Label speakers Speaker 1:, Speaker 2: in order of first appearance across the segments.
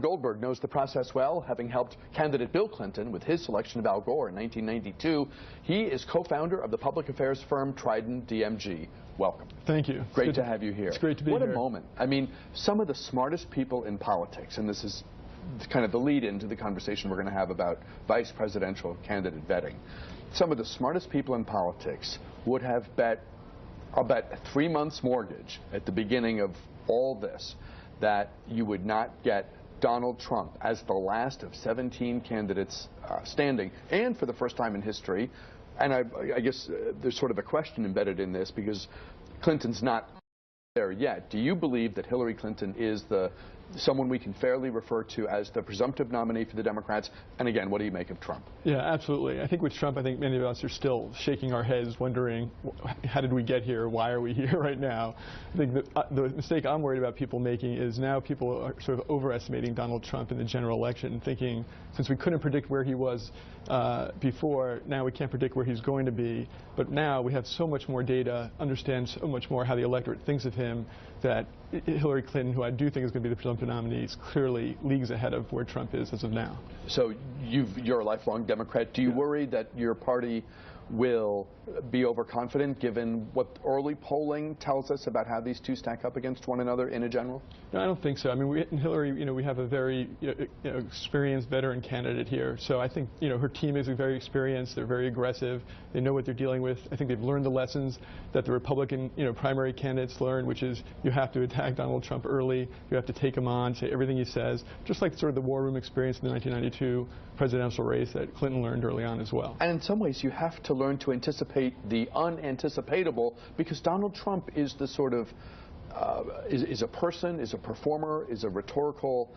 Speaker 1: Goldberg knows the process well, having helped candidate Bill Clinton with his selection of Al Gore in 1992. He is co-founder of the public affairs firm Trident DMG. Welcome.
Speaker 2: Thank you.
Speaker 1: Great to have you here.
Speaker 2: It's great to be here.
Speaker 1: What a moment. I mean, some of the smartest people in politics, and this is kind of the lead into the conversation we're going to have about vice presidential candidate vetting. Some of the smartest people in politics would have bet, I'll bet, a 3 months mortgage at the beginning of all this that you would not get Donald Trump as the last of 17 candidates standing, and for the first time in history. And I guess there's sort of a question embedded in this because Clinton's not there yet. Do you believe that Hillary Clinton is someone we can fairly refer to as the presumptive nominee for the Democrats? And again, what do you make of Trump?
Speaker 2: Yeah, absolutely. I think with Trump, I think many of us are still shaking our heads wondering, how did we get here? Why are we here right now? I think the mistake I'm worried about people making is now people are sort of overestimating Donald Trump in the general election, thinking since we couldn't predict where he was before, now we can't predict where he's going to be. But now we have so much more data, understand so much more how the electorate thinks of him, that Hillary Clinton, who I do think is going to be the presumptive nominee, is clearly leagues ahead of where Trump is as of now.
Speaker 1: So you're a lifelong Democrat. Do you worry that your party will be overconfident given what early polling tells us about how these two stack up against one another in a general?
Speaker 2: No, I don't think so. I mean, Hillary, we have a very experienced veteran candidate here. So I think, her team is very experienced. They're very aggressive. They know what they're dealing with. I think they've learned the lessons that the Republican, primary candidates learned, which is you have to attack Donald Trump early. You have to take him on, say everything he says, just like sort of the war room experience in the 1992 presidential race that Clinton learned early on as well.
Speaker 1: And in some ways, you have to learn to anticipate the unanticipatable, because Donald Trump is the sort of is a person, is a performer, is a rhetorical,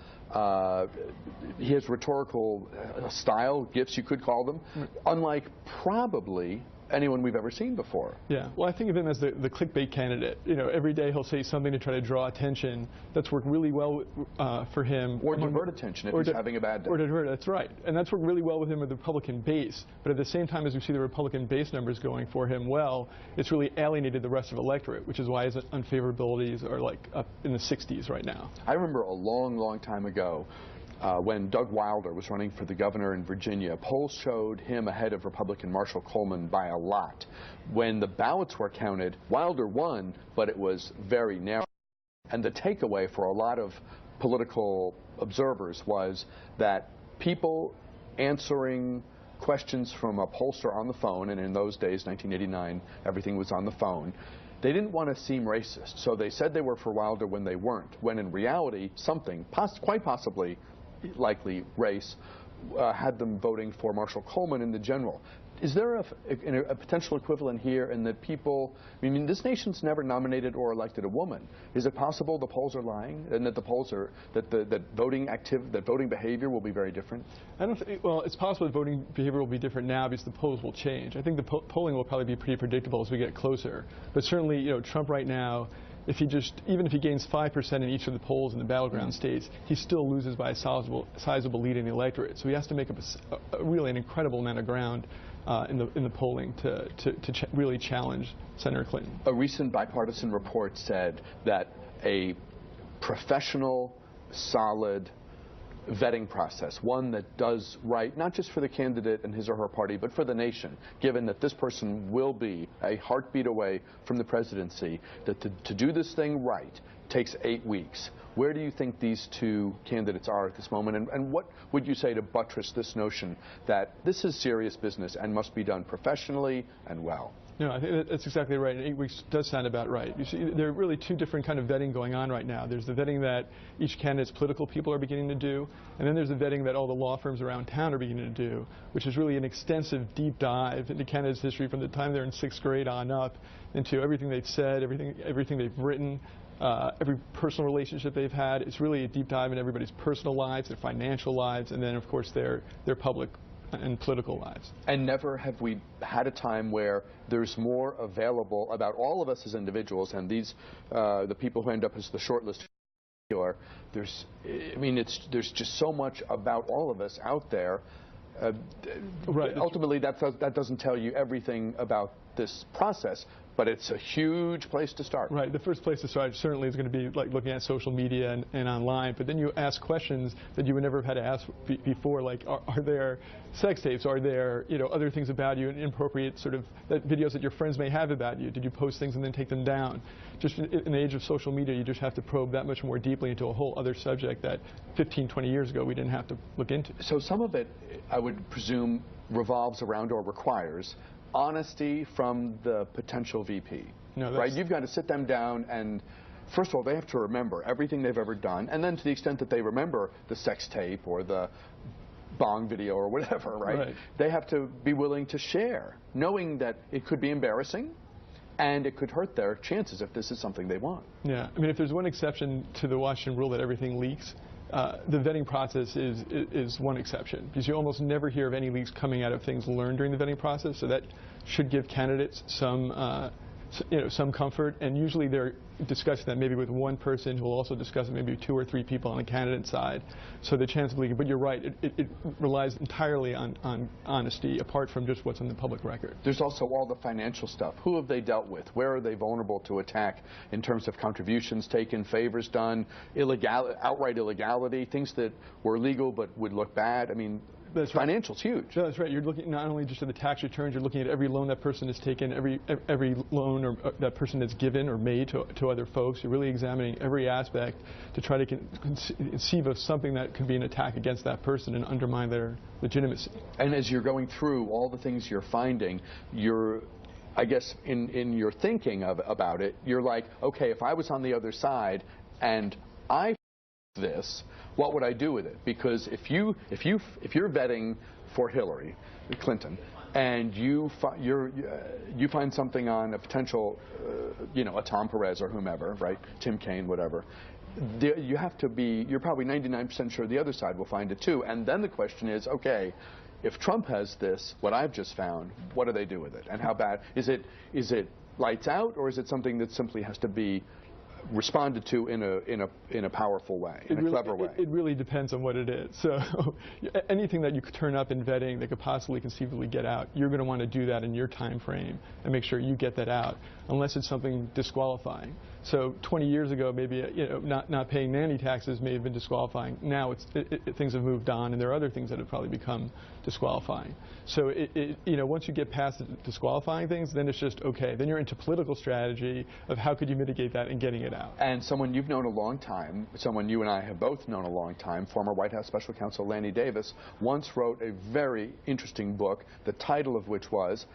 Speaker 1: he has rhetorical style, gifts you could call them, unlike probably anyone we've ever seen before.
Speaker 2: Yeah, well, I think of him as the clickbait candidate. Every day he'll say something to try to draw attention. That's worked really well for him.
Speaker 1: Or divert attention if he's having a bad day.
Speaker 2: Or divert, that's right. And that's worked really well with him with the Republican base. But at the same time, as we see the Republican base numbers going for him well, it's really alienated the rest of the electorate, which is why his unfavorabilities are like up in the 60s right now.
Speaker 1: I remember a long, long time ago, when Doug Wilder was running for the governor in Virginia, polls showed him ahead of Republican Marshall Coleman by a lot. When the ballots were counted, Wilder won, but it was very narrow. And the takeaway for a lot of political observers was that people answering questions from a pollster on the phone, and in those days, 1989, everything was on the phone, they didn't want to seem racist. So they said they were for Wilder when they weren't, when in reality, something, quite possibly, likely race, had them voting for Marshall Coleman in the general. Is there a potential equivalent here in that people, I mean, this nation's never nominated or elected a woman. Is it possible the polls are lying and that the polls are, that voting behavior will be very different?
Speaker 2: I don't think, well, it's possible that voting behavior will be different now because the polls will change. I think the polling will probably be pretty predictable as we get closer. But certainly, Trump right now, even if he gains 5% in each of the polls in the battleground states, he still loses by a sizable lead in the electorate. So he has to make up really an incredible amount of ground in the polling to really challenge Senator Clinton.
Speaker 1: A recent bipartisan report said that a professional, solid vetting process, one that does right, not just for the candidate and his or her party, but for the nation, given that this person will be a heartbeat away from the presidency, that to do this thing right takes 8 weeks. Where do you think these two candidates are at this moment, and what would you say to buttress this notion that this is serious business and must be done professionally and well?
Speaker 2: No, I think that's exactly right. 8 weeks does sound about right. You see, there are really two different kind of vetting going on right now. There's the vetting that each candidate's political people are beginning to do, and then there's the vetting that all the law firms around town are beginning to do, which is really an extensive deep dive into candidates' history from the time they're in 6th grade on up, into everything they've said, everything they've written, every personal relationship they've had. It's really a deep dive in everybody's personal lives, their financial lives, and then, of course, their public and political lives. And
Speaker 1: never have we had a time where there's more available about all of us as individuals, and these, the people who end up as the short list, there's just so much about all of us out there.
Speaker 2: Right.
Speaker 1: Ultimately, that doesn't tell you everything about this process, But it's a huge place to start.
Speaker 2: Right. The first place to start certainly is going to be like looking at social media and online. But then you ask questions that you would never have had to ask before, like are there sex tapes? Are there other things about you, inappropriate sort of videos that your friends may have about you? Did you post things and then take them down? Just in the age of social media, you just have to probe that much more deeply into a whole other subject that 15, 20 years ago we didn't have to look into.
Speaker 1: So some of it, I would presume, revolves around or requires honesty from the potential VP, right? You've got to sit them down and, first of all, they have to remember everything they've ever done, and then to the extent that they remember the sex tape or the bong video or whatever, right? They have to be willing to share, knowing that it could be embarrassing and it could hurt their chances if this is something they want.
Speaker 2: Yeah, I mean, if there's one exception to the Washington rule that everything leaks, the vetting process is one exception, because you almost never hear of any leaks coming out of things learned during the vetting process. So that should give candidates some comfort. And usually they're discussing that maybe with one person who will also discuss it, maybe 2 or 3 people on the candidate side. So the chance of leaking. But you're right, it relies entirely on honesty, apart from just what's on the public record.
Speaker 1: There's also all the financial stuff. Who have they dealt with? Where are they vulnerable to attack in terms of contributions taken, favors done, outright illegality, things that were legal but would look bad? I mean,
Speaker 2: that's right.
Speaker 1: Financial's huge.
Speaker 2: No, that's right. You're looking not only just at the tax returns, you're looking at every loan that person has taken, every loan or that person has given or made to other folks. You're really examining every aspect to try to conceive of something that could be an attack against that person and undermine their legitimacy. And
Speaker 1: as you're going through all the things you're finding, I guess in your thinking about it, you're like, okay, if I was on the other side and I this, what would I do with it? Because if you're vetting for Hillary Clinton and you find something on a potential, a Tom Perez or whomever, right, Tim Kaine, whatever, you're probably 99% sure the other side will find it too. And then the question is, okay, if Trump has this, what I've just found, what do they do with it? And how bad? Is it lights out, or is it something that simply has to be responded to in a powerful way, in a clever way?
Speaker 2: It really depends on what it is. So anything that you could turn up in vetting that could possibly conceivably get out, you're going to want to do that in your time frame and make sure you get that out, unless it's something disqualifying. So 20 years ago, maybe not paying nanny taxes may have been disqualifying. Now things have moved on, and there are other things that have probably become disqualifying. So once you get past the disqualifying things, then it's just okay. Then you're into political strategy of how could you mitigate that and getting it out.
Speaker 1: And someone you've known a long time, someone you and I have both known a long time, former White House Special Counsel Lanny Davis, once wrote a very interesting book, the title of which was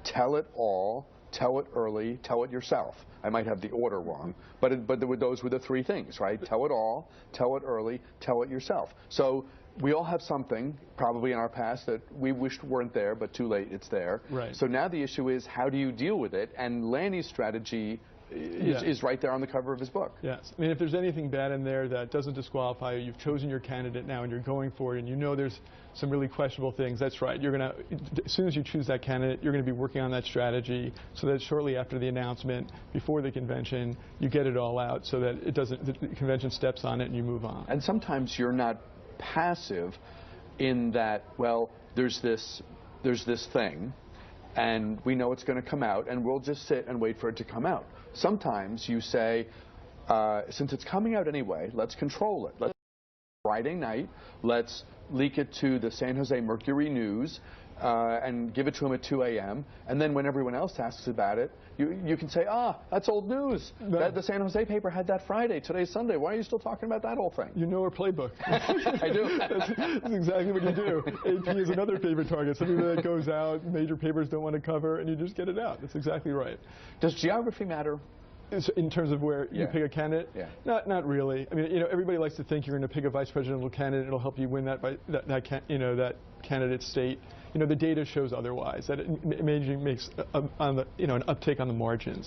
Speaker 1: "Tell It All, Tell It Early, Tell It Yourself." I might have the order wrong, but those were the 3 things, right? Tell it all, tell it early, tell it yourself. So we all have something, probably in our past, that we wished weren't there, but too late, it's there.
Speaker 2: Right.
Speaker 1: So now the issue is, how do you deal with it? And Lanny's strategy is right there on the cover of his book.
Speaker 2: Yes. I mean, if there's anything bad in there that doesn't disqualify you, you've chosen your candidate now and you're going for it, and you know there's some really questionable things, that's right. You're going to, as soon as you choose that candidate, you're going to be working on that strategy so that shortly after the announcement, before the convention, you get it all out so that the convention steps on it and you move on.
Speaker 1: And sometimes you're not passive in that, well, there's this thing, and we know it's going to come out, and we'll just sit and wait for it to come out. Sometimes you say, since it's coming out anyway, let's control it. Friday night, let's leak it to the San Jose Mercury News and give it to them at 2 a.m. And then when everyone else asks about it, you can say, that's old news.
Speaker 2: No.
Speaker 1: The San Jose paper had that Friday. Today's Sunday. Why are you still talking about that whole thing?
Speaker 2: You know our playbook.
Speaker 1: I do.
Speaker 2: That's exactly what you do. AP is another favorite target. Something that goes out, major papers don't want to cover, and you just get it out. That's exactly right.
Speaker 1: Does geography matter?
Speaker 2: In terms of where you pick a candidate?
Speaker 1: Yeah.
Speaker 2: Not really. I mean, everybody likes to think you're going to pick a vice presidential candidate. It'll help you win that candidate state. The data shows otherwise. That it makes an uptake on the margins.